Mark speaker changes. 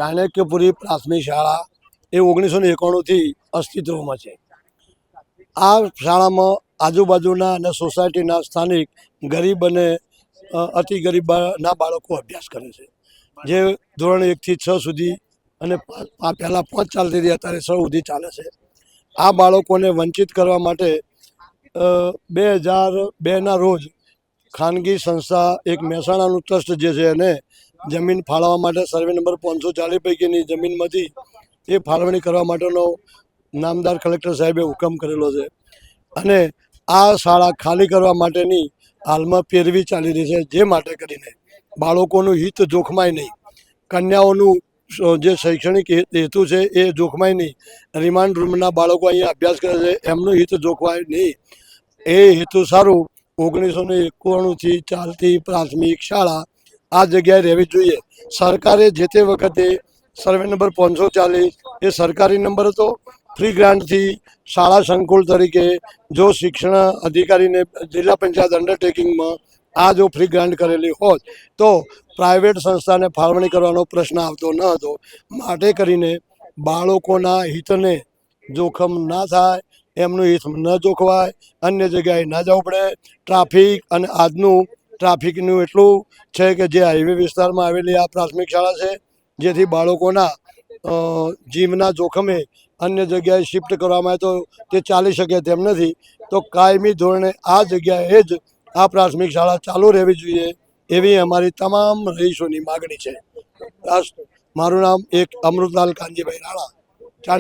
Speaker 1: ચાણક્યપુરી પ્રાથમિક શાળા એ 1991થી અસ્તિત્વમાં છે। આ શાળામાં આજુબાજુના અને સોસાયટીના સ્થાનિક ગરીબ અને અતિ ગરીબના બાળકો અભ્યાસ કરે છે, જે ધોરણ 1 થી 6 સુધી અને પહેલાં 5 ચાલતી હતી, અત્યારે 6 સુધી ચાલે છે। આ બાળકોને વંચિત કરવા માટે 2002ના રોજ ખાનગી સંસ્થા એક મહેસાણાનું ટ્રસ્ટ જે છે એને જમીન ફાળવવા માટે સર્વે નંબર 540 પૈકીની જમીનમાંથી એ ફાળવણી કરવા માટેનો નામદાર કલેક્ટર સાહેબે હુકમ કરેલો છે અને આ શાળા ખાલી કરવા માટેની હાલમાં પેરવી ચાલી રહી છે, જે માટે કરીને બાળકોનું હિત જોખમાય નહીં, કન્યાઓનું જે શૈક્ષણિક હેતુ છે એ જોખમાય નહીં, રિમાન્ડ રૂમના બાળકો અહીંયા અભ્યાસ કરે છે એમનું હિત જોખવાય નહીં, એ હેતુ સારું 1991થી ચાલતી પ્રાથમિક શાળા આ જગ્યાએ રહેવી જોઈએ। સરકારે જે તે વખતે સર્વે નંબર 540 એ સરકારી નંબર હતો, ફ્રી ગ્રાન્ટથી શાળા સંકુલ તરીકે જો શિક્ષણ અધિકારીને જિલ્લા પંચાયત અંડરટેકિંગમાં આ જો ફ્રી ગ્રાન્ટ કરેલી હોત તો પ્રાઇવેટ સંસ્થાને ફાળવણી કરવાનો પ્રશ્ન આવતો ન હતો। માટે કરીને બાળકોના હિતને જોખમ ના થાય, એમનું હિત ન જોખવાય, અન્ય જગ્યાએ ના જવું પડે। ટ્રાફિક અને આજનું ટ્રાફિકનું એટલું છે કે જે હાઈવે વિસ્તારમાં આવેલી આ પ્રાથમિક શાળા છે, જેથી બાળકોના જીવના જોખમે અન્ય જગ્યાએ શિફ્ટ કરવામાં આવે તો તે ચાલી શકે તેમ નથી, તો કાયમી ધોરણે આ જગ્યાએ જ આ પ્રાથમિક શાળા ચાલુ રહેવી જોઈએ એવી અમારી તમામ રહીશોની માગણી છે। મારું નામ એક અમૃતલાલ કાનજીભાઈ રાણા।